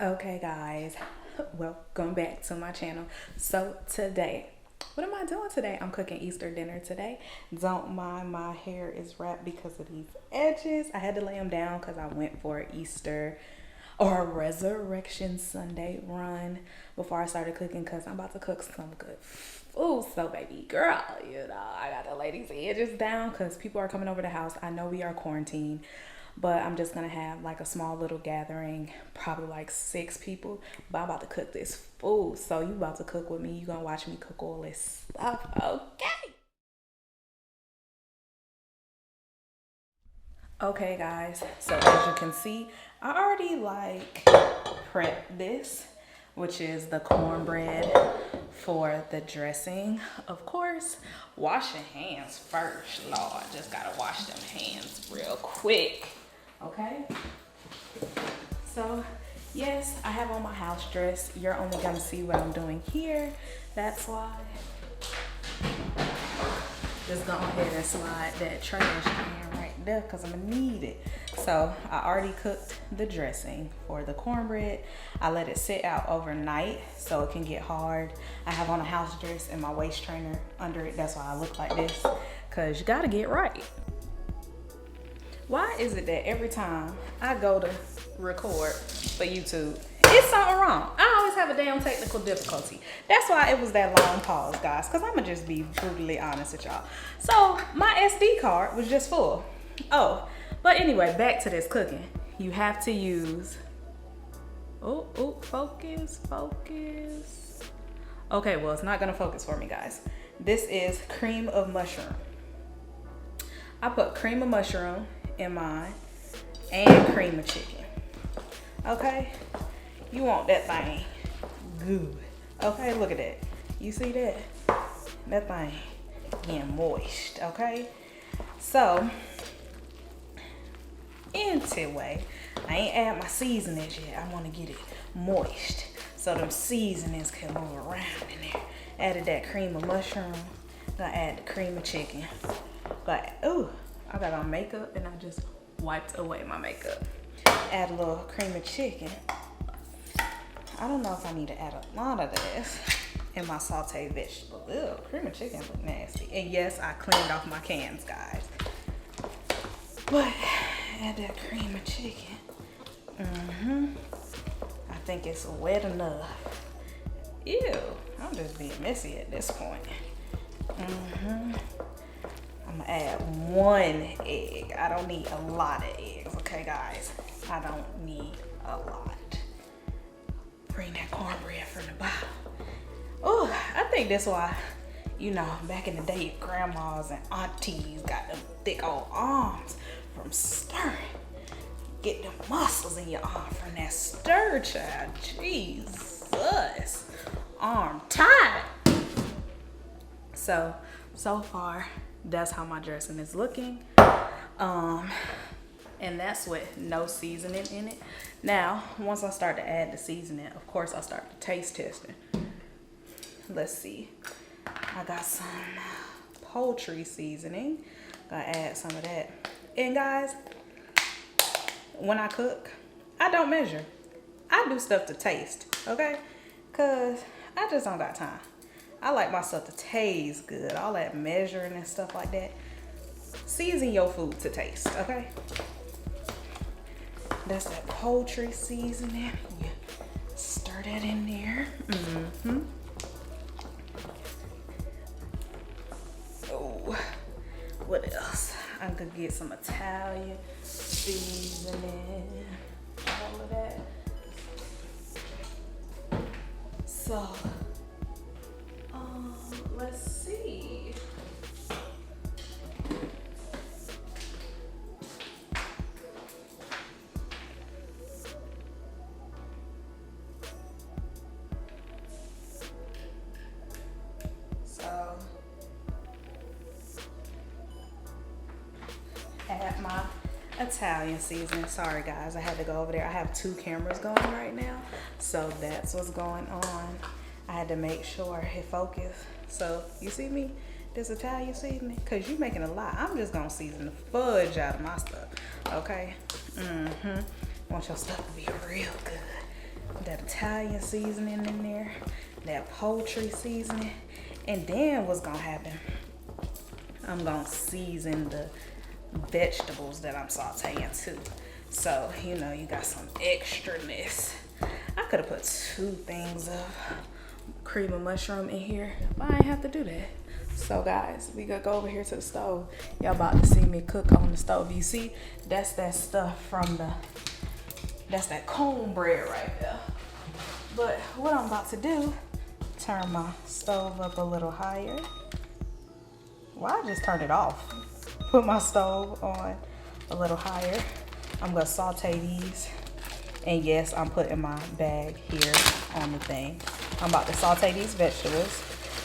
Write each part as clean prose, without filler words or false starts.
Okay guys, welcome back to my channel. So today, what am I doing today? I'm cooking Easter dinner today. Don't mind my hair is wrapped because of these edges. I had to lay them down because I went for Easter or Resurrection Sunday run before I started cooking, because I'm about to cook some good food. So baby girl, I gotta lay these edges down because people are coming over the house. I know we are quarantined, but I'm just gonna have like a small little gathering, probably like 6 people. But I'm about to cook this food. So you about to cook with me. You gonna watch me cook all this stuff, okay? Okay guys, so as you can see, I already like prepped this, which is the cornbread for the dressing. Of course, wash your hands first, Lord. Just gotta wash them hands real quick, okay? So yes, I have on my house dress. You're only gonna see what I'm doing here. That's why. Just go ahead and slide that trash can right there because I'm gonna need it. So I already cooked the dressing for the cornbread. I let it sit out overnight so it can get hard. I have on a house dress and my waist trainer under it. That's why I look like this, because you gotta get right. Why is it that every time I go to record for YouTube, it's something wrong? I always have a damn technical difficulty. That's why it was that long pause, guys, because I'm going to just be brutally honest with y'all. So my SD card was just full. Oh, but anyway, back to this cooking. You have to use, focus. Okay, well, it's not going to focus for me, guys. This is cream of mushroom. I put cream of mushroom in mine and cream of chicken. Okay? You want that thing good. Okay, look at that. You see that? That thing getting moist, okay? So, anyway, I ain't add my seasonings yet. I want to get it moist so them seasonings can move around in there. Added that cream of mushroom. Gonna add the cream of chicken. But, ooh, I got on makeup and I just wiped away my makeup. Add a little cream of chicken. I don't know if I need to add a lot of this in my sauteed vegetable. Ew, cream of chicken look nasty. And yes, I cleaned off my cans, guys. But add that cream of chicken. I think it's wet enough. Ew, I'm just being messy at this point. I'm gonna add 1 egg. I don't need a lot of eggs, okay, guys? I don't need a lot. Bring that cornbread from the bottom. Oh, I think that's why, back in the day, grandmas and aunties got them thick old arms from stirring. Get them muscles in your arm from that stir, child. Jesus. Arm tight. So far, that's how my dressing is looking. And that's with no seasoning in it. Now, once I start to add the seasoning, of course I start the taste testing. Let's see. I got some poultry seasoning. Gotta add some of that. And guys, when I cook, I don't measure. I do stuff to taste, okay? Cause I just don't got time. I like my stuff to taste good. All that measuring and stuff like that. Season your food to taste, okay? That's that poultry seasoning. You stir that in there. Oh, what else? I could get some Italian seasoning. All of that. So, let's see. Add my Italian seasoning. Sorry guys, I had to go over there. I have 2 cameras going right now, so that's what's going on. I had to make sure it focused. So you see me, this Italian seasoning, because you making a lot. I'm just gonna season the fudge out of my stuff, okay? Want your stuff to be real good. that Italian seasoning in there, that poultry seasoning. And then what's gonna happen? I'm gonna season the vegetables that I'm sauteing too. So, you know, you got some extraness. I could have put 2 things of cream of mushroom in here, but I ain't have to do that. So guys, we gotta go over here to the stove. Y'all about to see me cook on the stove. You see, that's that stuff from that's that cornbread right there. But what I'm about to do, turn my stove up a little higher. Well, I just turned it off. Put my stove on a little higher. I'm gonna saute these. And yes, I'm putting my bag here on the thing. I'm about to saute these vegetables.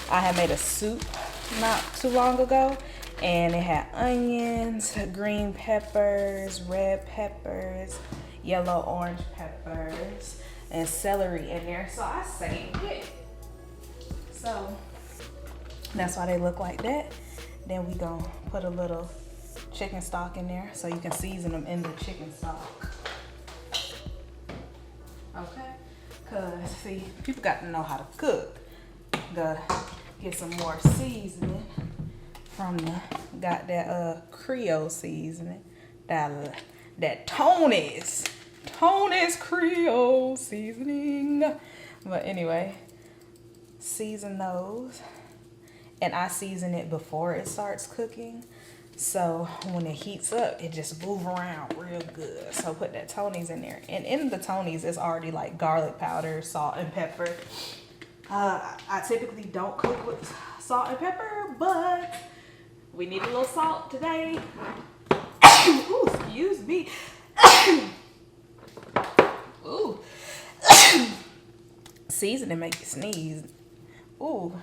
I had made a soup not too long ago, and it had onions, green peppers, red peppers, yellow orange peppers, and celery in there. So I saved it. So that's why they look like that. Then we gonna put a little chicken stock in there so you can season them in the chicken stock. Okay, cause see, people got to know how to cook. Gotta get some more seasoning from got that Creole seasoning, that Tony's Creole seasoning. But anyway, season those, and I season it before it starts cooking. So when it heats up, it just move around real good. So put that Tony's in there. And in the Tony's, it's already like garlic powder, salt, and pepper. I typically don't cook with salt and pepper, but we need a little salt today. Ooh, excuse me. Ooh. Seasoning make you sneeze. Ooh.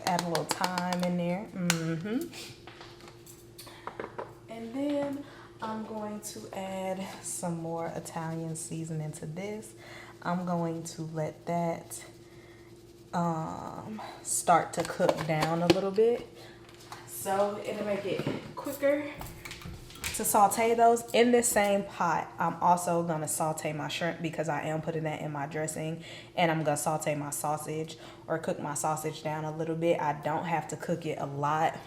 Add a little thyme in there. And then I'm going to add some more Italian seasoning to this. I'm going to let that start to cook down a little bit. So it'll make it quicker to saute those. In this same pot, I'm also going to saute my shrimp because I am putting that in my dressing. And I'm going to saute my sausage or cook my sausage down a little bit. I don't have to cook it a lot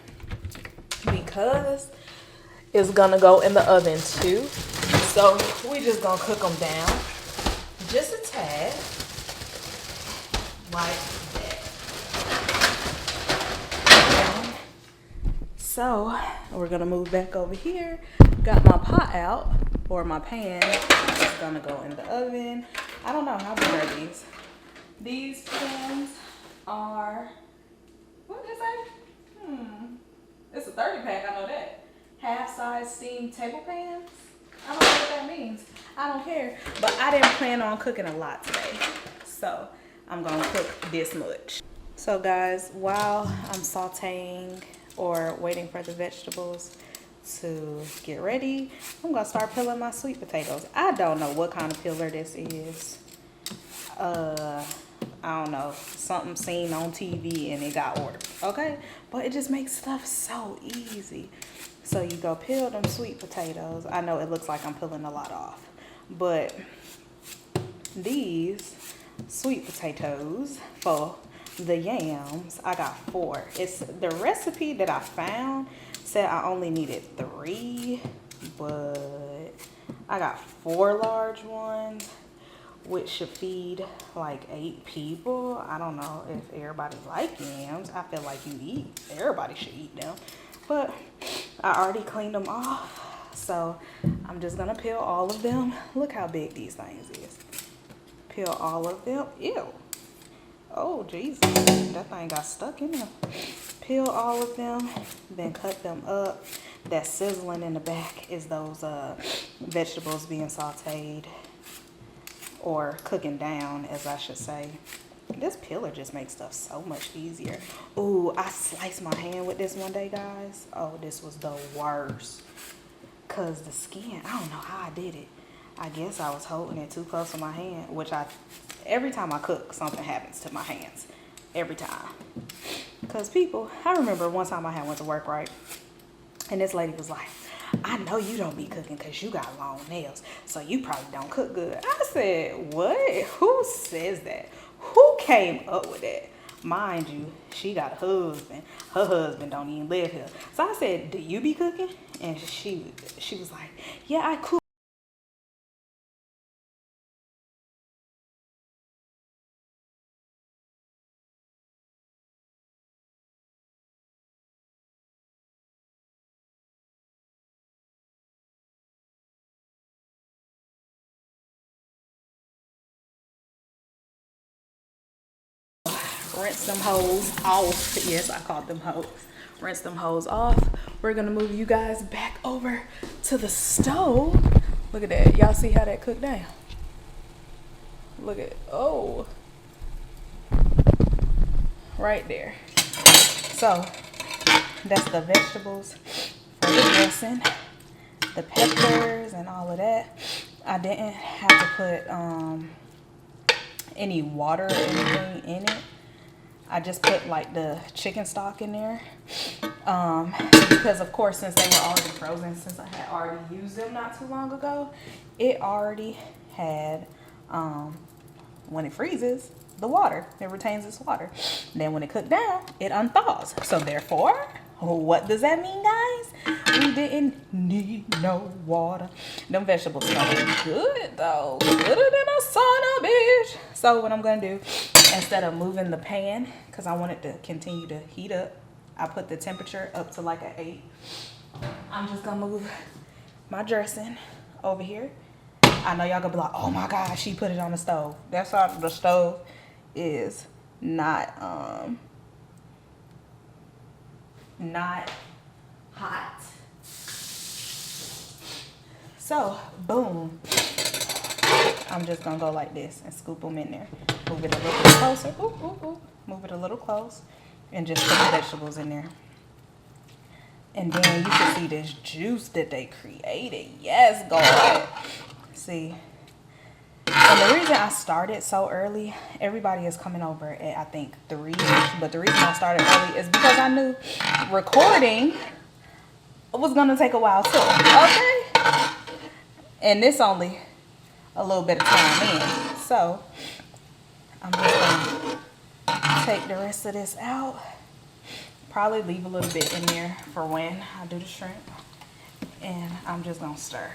because it's gonna go in the oven too. So we just gonna cook them down just a tad, like that. Okay. So we're gonna move back over here. Got my pot out, or my pan. It's gonna go in the oven. I don't know, how big are these? These pans are, what did it say? It's a 30 pack, I know that. Half-size steamed table pans. I don't know what that means. I don't care. But I didn't plan on cooking a lot today. So I'm gonna cook this much. So guys, while I'm sauteing or waiting for the vegetables to get ready, I'm gonna start peeling my sweet potatoes. I don't know what kind of peeler this is. I don't know, something seen on TV and it got ordered, okay? But it just makes stuff so easy. So you go peel them sweet potatoes. I know it looks like I'm peeling a lot off, but these sweet potatoes for the yams, I got 4. It's the recipe that I found said I only needed 3, but I got 4 large ones, which should feed like 8 people. I don't know if everybody like yams. I feel like everybody should eat them. But I already cleaned them off. So I'm just gonna peel all of them. Look how big these things is. Peel all of them. Ew. Oh, Jesus. That thing got stuck in there. Peel all of them, then cut them up. That sizzling in the back is those vegetables being sauteed. Or cooking down, as I should say. This peeler just makes stuff so much easier. Ooh, I sliced my hand with this one day, guys. Oh, this was the worst. Because the skin, I don't know how I did it. I guess I was holding it too close to my hand, which every time I cook, something happens to my hands. Every time. Because people, I remember one time I went to work, right? And this lady was like, I know you don't be cooking because you got long nails, so you probably don't cook good. I said, what? Who says that? Who came up with that? Mind you, she got a husband. Her husband don't even live here. So I said, do you be cooking? And she was like, yeah, I cook. Rinse them hoes off. Yes, I called them hoes. Rinse them hoes off. We're gonna move you guys back over to the stove. Look at that. Y'all see how that cooked down? Look at, oh, right there. So that's the vegetables for the dressing, the peppers and all of that. I didn't have to put any water or anything in it. I just put like the chicken stock in there because of course, since they were already frozen, since I had already used them not too long ago, it already had when it freezes, the water, it retains its water. Then when it cooked down, it unthaws. So therefore, what does that mean, guys? We didn't need no water. Them vegetables smell good though, gooder than a son of a bitch. So what I'm gonna do, instead of moving the pan, because I want it to continue to heat up, I put the temperature up to like an 8. I'm just gonna move my dressing over here. I know y'all gonna be like, oh my God, she put it on the stove. That's how the stove is not hot. So boom, I'm just gonna go like this and scoop them in there. Move it a little bit closer. Ooh, ooh, ooh. Move it a little close and just put the vegetables in there. And then you can see this juice that they created. Yes, God. See. And the reason I started so early, everybody is coming over at I think 3. But the reason I started early is because I knew recording was gonna take a while too. Okay. And this only a little bit of time in. So I'm just gonna take the rest of this out. Probably leave a little bit in there for when I do the shrimp. And I'm just gonna stir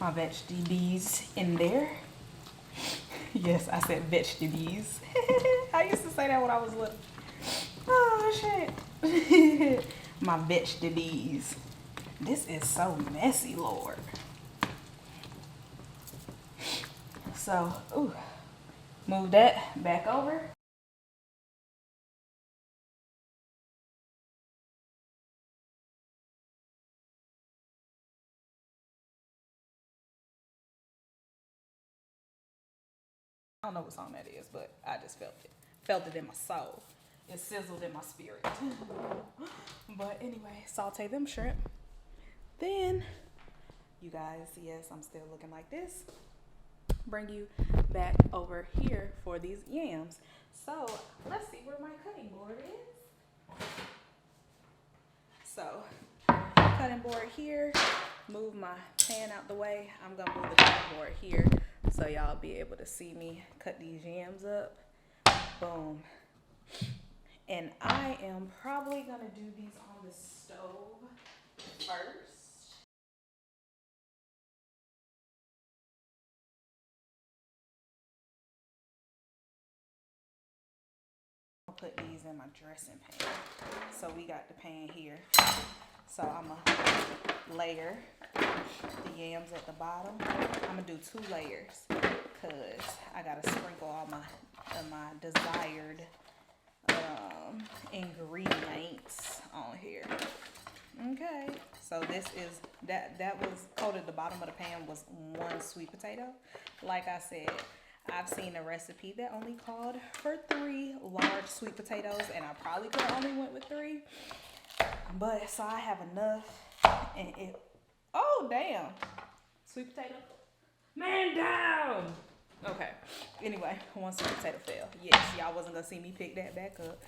my vegetables in there. Yes, I said vegetables. I used to say that when I was little. Oh shit. My vegetables. This is so messy, Lord. So, ooh, move that back over. I don't know what song that is, but I just felt it. Felt it in my soul. It sizzled in my spirit. But anyway, saute them shrimp. Then, you guys, yes, I'm still looking like this. Bring you back over here for these yams. So, let's see where my cutting board is. So, cutting board here. Move my pan out the way. I'm going to move the cutting board here so y'all be able to see me cut these yams up. Boom. And I am probably going to do these on the stove first. I'll put these in my dressing pan. So we got the pan here. So I'm going to layer the yams at the bottom. I'm going to do 2 layers because I got to sprinkle all my desired ingredients on here. Okay, so this is that was coated. The bottom of the pan was 1 sweet potato. Like I said, I've seen a recipe that only called for 3 large sweet potatoes, and I probably could have only went with 3, but so I have enough. And it, oh damn, sweet potato, man down. Okay, anyway, 1 sweet potato fell. Yes, y'all wasn't gonna see me pick that back up.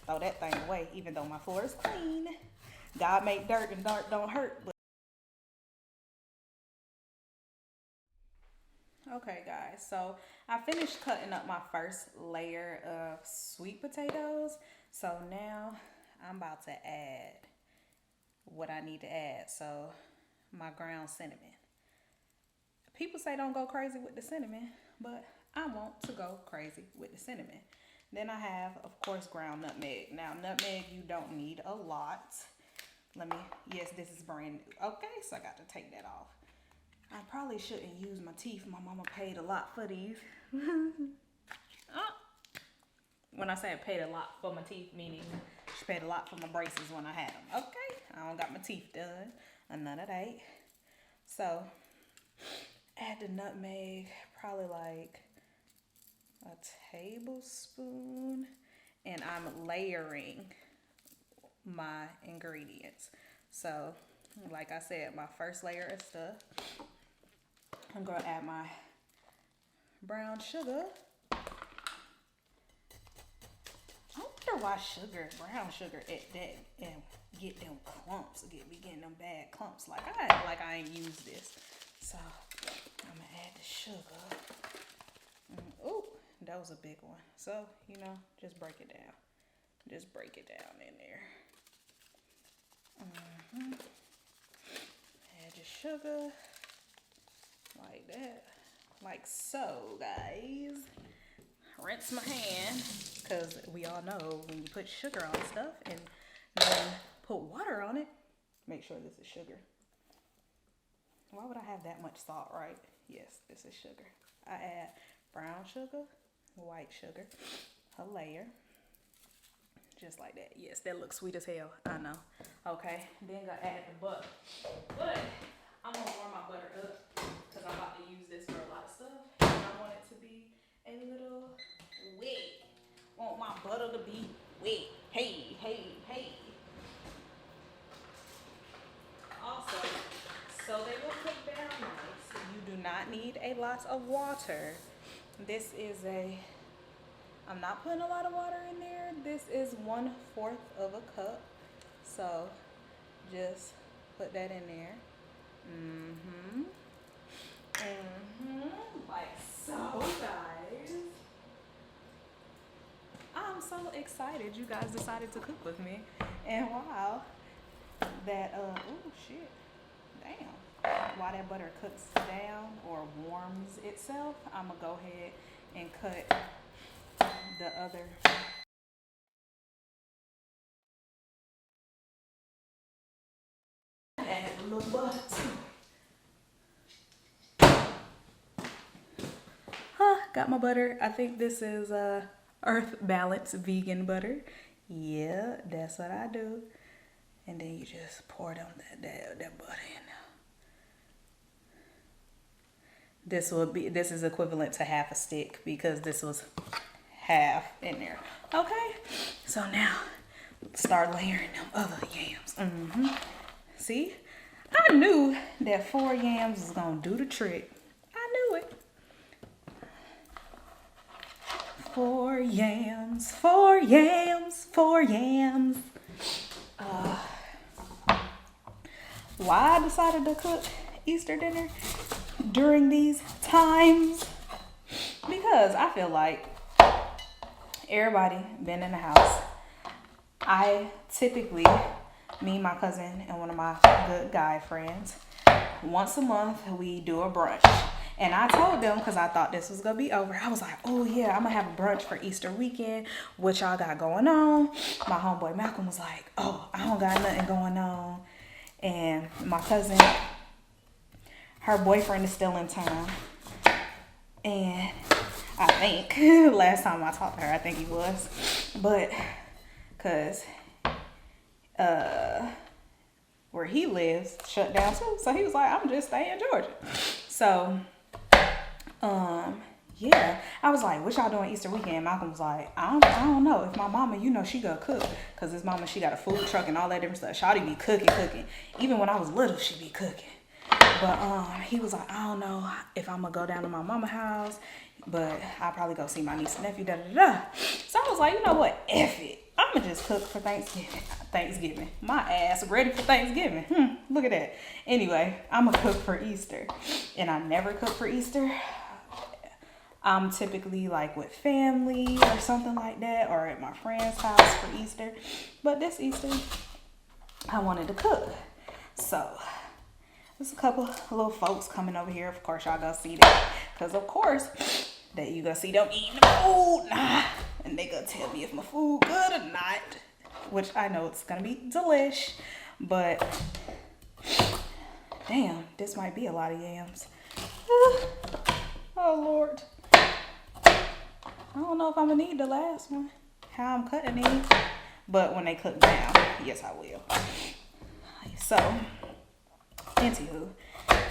Throw that thing away, even though my floor is clean. God made dirt and dirt don't hurt. Okay, guys, so I finished cutting up my first layer of sweet potatoes. So now I'm about to add what I need to add. So my ground cinnamon. People say don't go crazy with the cinnamon, but I want to go crazy with the cinnamon. Then I have, of course, ground nutmeg. Now, nutmeg, you don't need a lot. Yes, this is brand new. Okay, so I got to take that off. I probably shouldn't use my teeth. My mama paid a lot for these. When I say I paid a lot for my teeth, meaning she paid a lot for my braces when I had them. Okay, I don't got my teeth done. None of that. So, add the nutmeg, probably like a tablespoon. And I'm layering my ingredients. So, like I said, my first layer of stuff. I'm gonna add my brown sugar. I wonder why brown sugar at that and get them clumps, be getting them bad clumps. Like I ain't used this. So I'm gonna add the sugar. Ooh, that was a big one. So, just break it down. Just break it down in there. Add your sugar. Like that. Like so, guys. Rinse my hand. Because we all know when you put sugar on stuff and then put water on it, make sure this is sugar. Why would I have that much salt, right? Yes, this is sugar. I add brown sugar, white sugar, a layer. Just like that. Yes, that looks sweet as hell. I know. Okay, then I add the butter. But I'm going to warm my butter up because I'm about to use this for a lot of stuff. And I want it to be a little wet. Want my butter to be wet. Hey, hey, hey. Also, so they will cook down nice. You do not need a lot of water. This is I'm not putting a lot of water in there. This is 1/4 of a cup. So just put that in there. Like so, guys. I'm so excited you guys decided to cook with me. And wow, that oh shit. Damn. While that butter cooks down or warms itself, I'm gonna go ahead and cut the other. Add a little butter too. Got my butter. I think this is Earth Balance vegan butter. Yeah, that's what I do. And then you just pour down that butter in there. This is equivalent to half a stick because this was half in there. Okay, so now start layering them other yams. See, I knew that 4 yams was gonna do the trick. I knew it. 4 yams, 4 yams, 4 yams. Why I decided to cook Easter dinner during these times? Because I feel like everybody been in the house. I typically, me, my cousin, and one of my good guy friends, once a month we do a brunch. And I told them, because I thought this was going to be over, I was like, oh yeah, I'm going to have a brunch for Easter weekend. What y'all got going on? My homeboy Malcolm was like, oh, I don't got nothing going on. And my cousin, her boyfriend is still in town. And I think, last time I talked to her, I think he was. But, because where he lives shut down too. So he was like, I'm just staying in Georgia. So, yeah, I was like, what y'all doing Easter weekend? Malcolm was like, I don't know. If my mama, she go cook. Because his mama, she got a food truck and all that different stuff. Shawty be cooking. Even when I was little, she be cooking. But he was like, I don't know if I'm going to go down to my mama's house. But I'll probably go see my niece and nephew, So I was like, you know what? F it. I'm I'ma just cook for Thanksgiving. My ass ready for Thanksgiving. Look at that. Anyway, I'ma cook for Easter. And I never cook for Easter. I'm typically like with family or something like that, or at my friend's house for Easter. But this Easter, I wanted to cook. So there's a couple of little folks coming over here. Of course, y'all gonna see that. Because of course, that you gonna see them eating the food. And they gonna tell me if my food good or not. Which I know it's gonna be delish. But damn, this might be a lot of yams. Oh Lord. I don't know if I'm gonna need the last one. How I'm cutting these. But when they cook down, yes I will. So, anywho,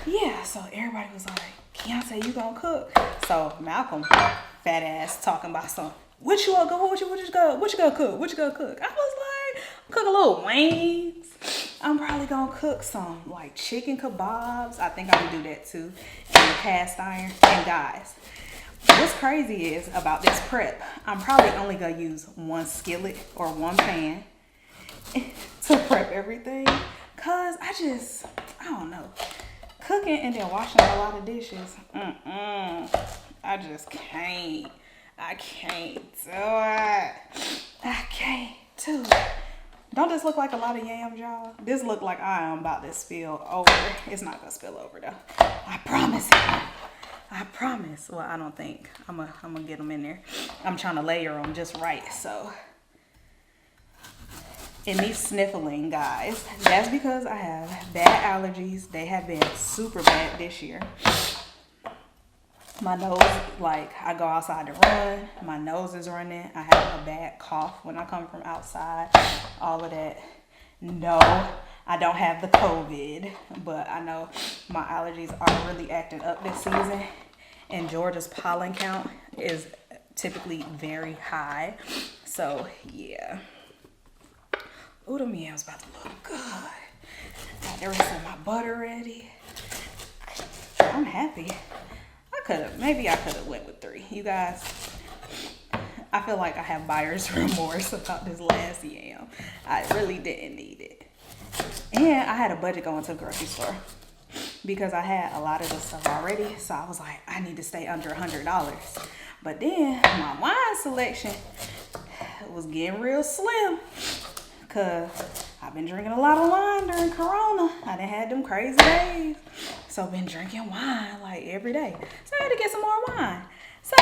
yeah, so everybody was like, Keontae, you gonna cook? So Malcolm, fat ass, talking about some, what you gonna cook? What you gonna cook? I was like, cook a little wings. I'm probably gonna cook some like chicken kebabs. I think I'm gonna do that too. And the cast iron. And guys, what's crazy is about this prep, I'm probably only gonna use one skillet or one pan to prep everything. Cause I don't know. Cooking and then washing a lot of dishes. I just can't. I can't do it. I can't do it. Don't this look like a lot of yams, y'all? This look like I am about to spill over. It's not gonna spill over though. I promise. I promise. Well, I don't think. I'm gonna get them in there. I'm trying to layer them just right, so. And me sniffling, guys, that's because I have bad allergies. They have been super bad this year. My nose, like, I go outside to run. My nose is running. I have a bad cough when I come from outside. All of that. No, I don't have the COVID, but I know my allergies are really acting up this season. And Georgia's pollen count is typically very high. So, yeah. Ooh, them yams about to look good. Got the rest of my butter ready. I'm happy. Maybe I could have went with 3. You guys, I feel like I have buyer's remorse about this last yam. I really didn't need it. And I had a budget going to the grocery store because I had a lot of the stuff already. So I was like, I need to stay under $100. But then my wine selection was getting real slim. Cause I've been drinking a lot of wine during Corona. I done had them crazy days. So I've been drinking wine like every day. So I had to get some more wine. So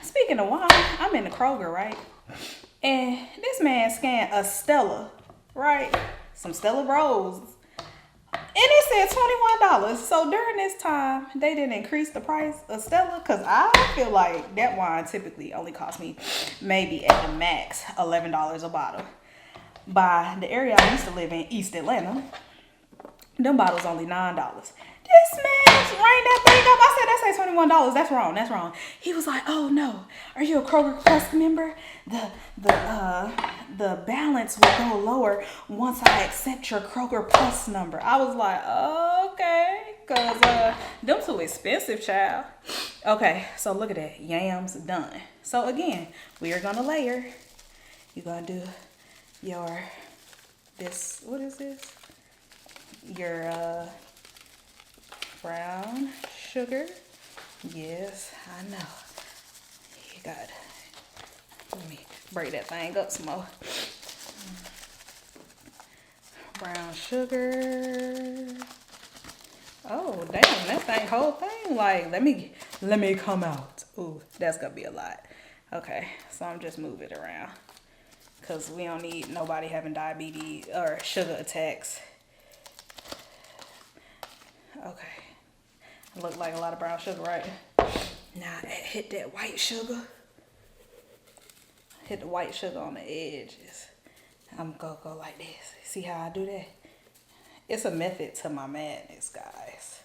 speaking of wine, I'm in the Kroger, right? And this man scanned a Stella, right? Some Stella Rose. And it said $21. So during this time, they didn't increase the price of Stella. Cause I feel like that wine typically only cost me maybe at the max $11 a bottle. By the area I used to live in, East Atlanta, them bottles only $9. This man rang that thing up. I said, that say $21. That's wrong. That's wrong. He was like, oh no, are you a Kroger Plus member? The balance will go lower once I accept your Kroger Plus number. I was like, okay, cause them too expensive, child. Okay, so look at that. Yams done. So again, we are gonna layer. You're gonna do your what is this? Your brown sugar. Yes, I know. You got it. Let me break that thing up some more. Brown sugar. Oh damn, that thing whole thing like let me come out. Ooh, that's gonna be a lot. Okay, so I'm just moving it around. Because we don't need nobody having diabetes or sugar attacks. Okay. Look like a lot of brown sugar, right? Now hit that white sugar. Hit the white sugar on the edges. I'm going to go like this. See how I do that? It's a method to my madness, guys.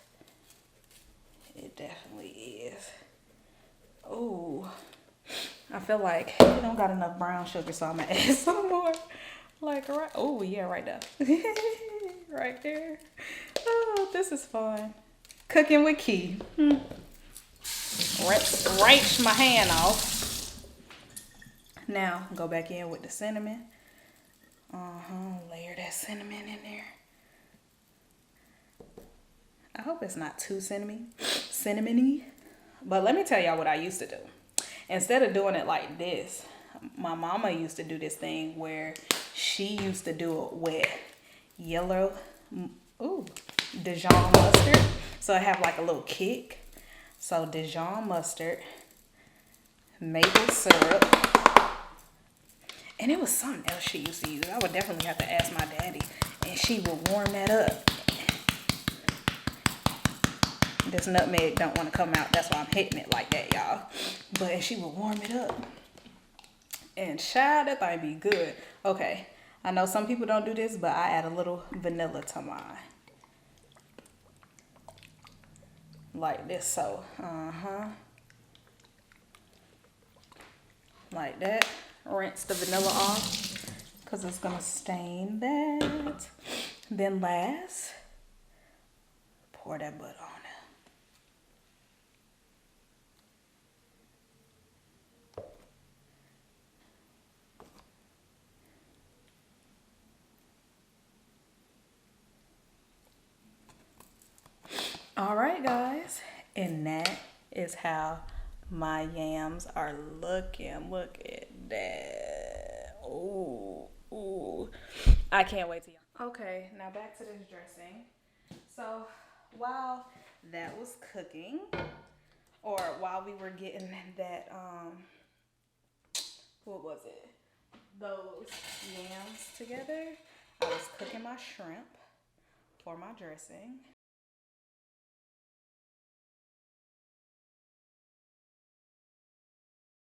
It definitely is. Ooh. I feel like you don't got enough brown sugar, so I'm gonna add some more. Like right, oh yeah, right there. Right there. Oh, this is fun. Cooking with Key. Wrench my hand off. Now go back in with the cinnamon. Layer that cinnamon in there. I hope it's not too cinnamony. But let me tell y'all what I used to do. Instead of doing it like this, my mama used to do this thing where she used to do it with yellow, Dijon mustard. So I have like a little kick. So Dijon mustard, maple syrup, and it was something else she used to use. I would definitely have to ask my daddy, and she would warm that up. This nutmeg don't want to come out. That's why I'm hitting it like that, y'all. But she would warm it up. And child, that thing be good. Okay, I know some people don't do this, but I add a little vanilla to mine. Like this, so, like that. Rinse the vanilla off, because it's going to stain that. Then last, pour that butter on it. All right, guys, and that is how my yams are looking. Look at that. Ooh. I can't wait to y'all. Okay, now back to this dressing. So while that was cooking, or while we were getting that, what was it? Those yams together, I was cooking my shrimp for my dressing.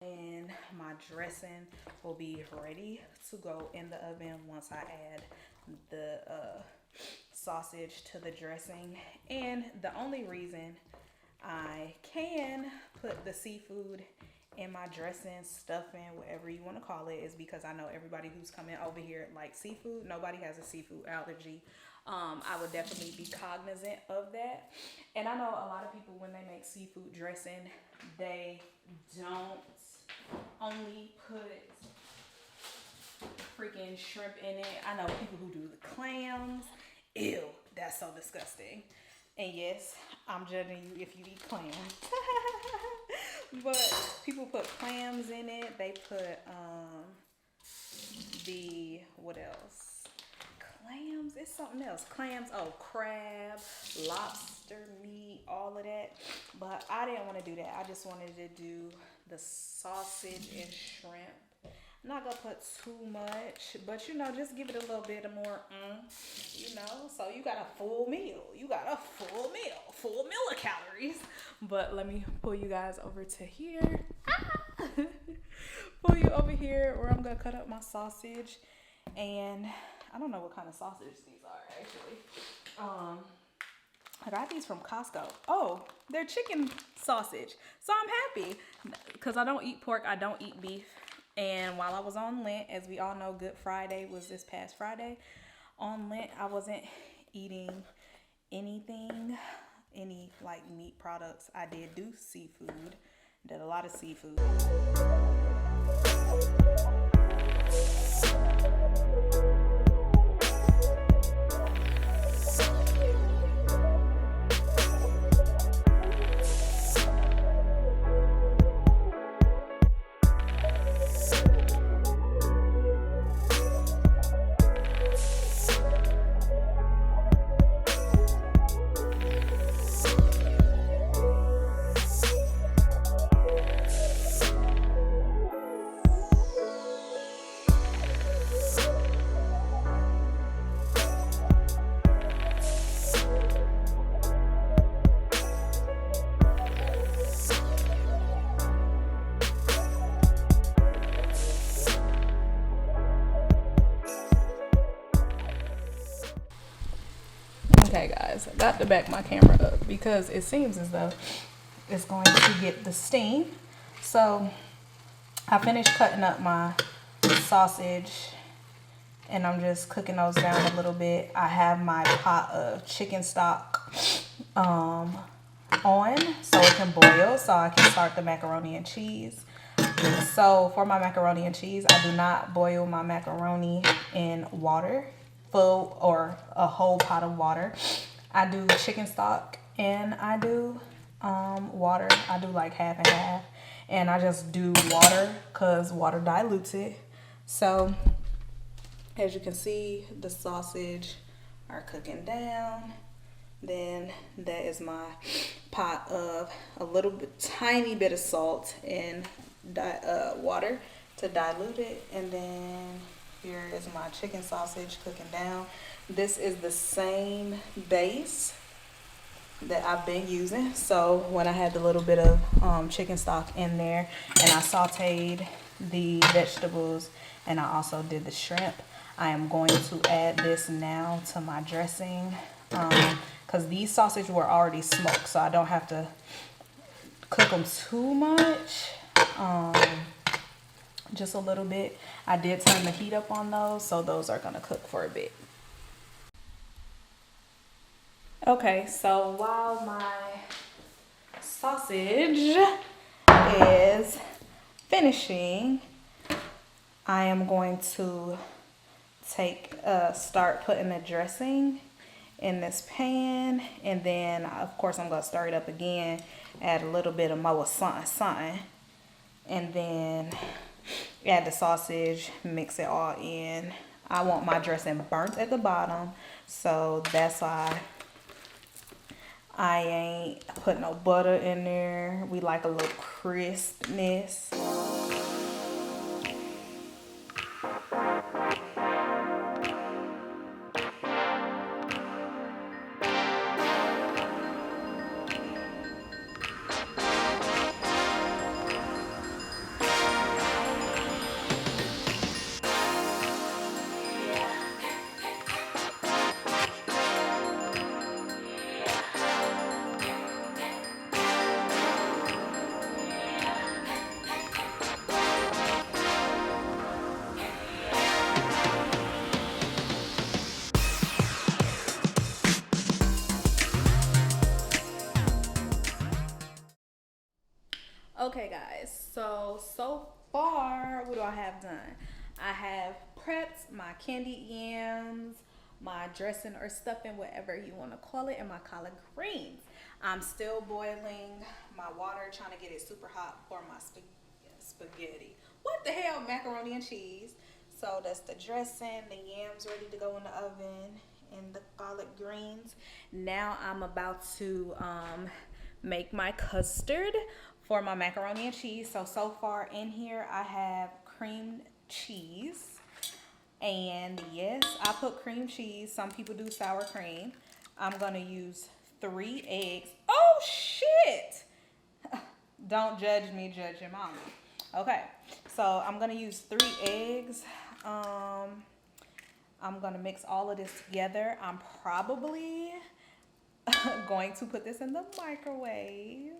And my dressing will be ready to go in the oven once I add the sausage to the dressing. And the only reason I can put the seafood in my dressing, stuffing, whatever you want to call it, is because I know everybody who's coming over here likes seafood. Nobody has a seafood allergy. I would definitely be cognizant of that. And I know a lot of people, when they make seafood dressing, they don't only put freaking shrimp in it. I know people who do the clams. Ew, that's so disgusting. And yes, I'm judging you if you eat clams. But people put clams in it. They put what else? Clams, it's something else. Clams, crab, lobster meat, all of that. But I didn't want to do that. I just wanted to do the sausage and shrimp. I'm not gonna put too much, but just give it a little bit of more, so you got a full meal. Full meal of calories. But let me pull you guys over to here. Pull you over here where I'm gonna cut up my sausage. And I don't know what kind of sausage these are, actually. I got these from Costco. Oh, they're chicken sausage. So I'm happy because I don't eat pork. I don't eat beef. And while I was on Lent, as we all know, Good Friday was this past Friday. On Lent, I wasn't eating any like meat products. I did do seafood. Did a lot of seafood. Okay, guys, I got to back my camera up because it seems as though it's going to get the steam. So I finished cutting up my sausage and I'm just cooking those down a little bit. I have my pot of chicken stock on so it can boil, so I can start the macaroni and cheese. So for my macaroni and cheese, I do not boil my macaroni in water, full or a whole pot of water. I do chicken stock and I do water. I do like half and half. And I just do water because water dilutes it. So as you can see, the sausage are cooking down. Then that is my pot of a little bit, tiny bit of salt and water to dilute it. And then here is my chicken sausage cooking down. This is the same base that I've been using. So when I had the little bit of chicken stock in there, and I sauteed the vegetables, and I also did the shrimp, I am going to add this now to my dressing, because these sausage were already smoked, so I don't have to cook them too much. Just a little bit. I did turn the heat up on those, so those are gonna cook for a bit. Okay, so while my sausage is finishing, I am going to start putting the dressing in this pan, and then of course I'm gonna stir it up again, add a little bit of more something, and then add the sausage, mix it all in. I want my dressing burnt at the bottom, so that's why I ain't put no butter in there. We like a little crispness. Okay guys, so far what do I have done? I have prepped my candied yams, my dressing or stuffing, whatever you want to call it, and my collard greens. I'm still boiling my water, trying to get it super hot for my spaghetti. What the hell? Macaroni and cheese. So that's the dressing, the yams ready to go in the oven, and the collard greens. Now I'm about to make my custard for my macaroni and cheese. So far in here I have cream cheese, and yes, I put cream cheese. Some people do sour cream. I'm gonna use 3 eggs. Oh shit! Don't judge me, judge your mama. Okay, so I'm gonna use 3 eggs. I'm gonna mix all of this together. I'm probably going to put this in the microwave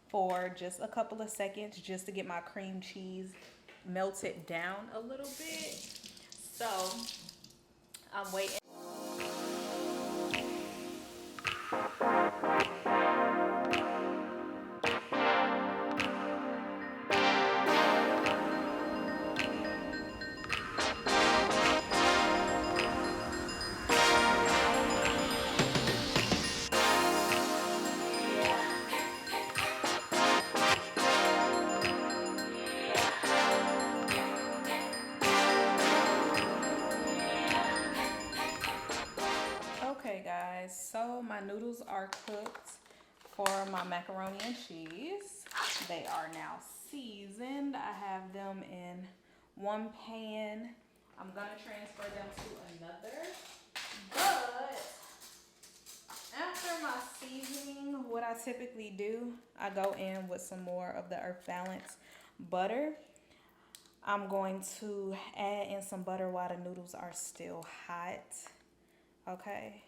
for just a couple of seconds, just to get my cream cheese melted down a little bit. So I'm waiting. Okay guys, so my noodles are cooked for my macaroni and cheese. They are now seasoned. I have them in one pan. I'm gonna transfer them to another. But after my seasoning, what I typically do, I go in with some more of the Earth Balance butter. I'm going to add in some butter while the noodles are still hot. Okay,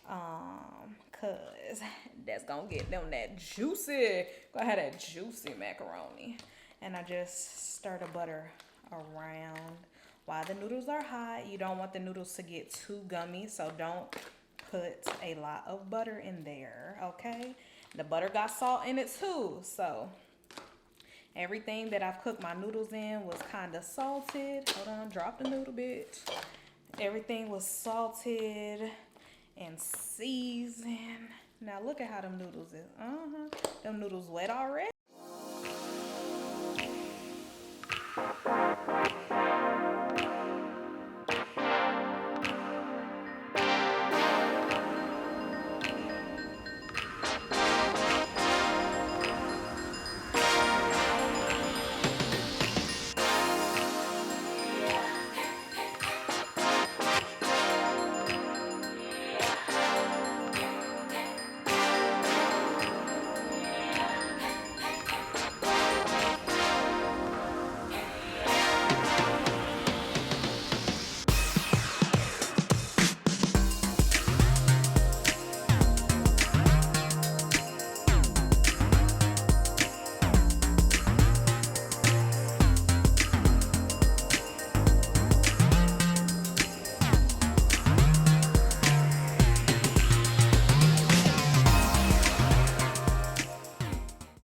cause that's gonna get them that juicy, gonna have that juicy macaroni. And I just stir the butter around while the noodles are hot. You don't want the noodles to get too gummy, so don't put a lot of butter in there, okay? The butter got salt in it too, so Everything that I've cooked my noodles in was kind of salted. Hold on, drop the noodle bit. Everything was salted and seasoned. Now look at how them noodles is. Them noodles wet already.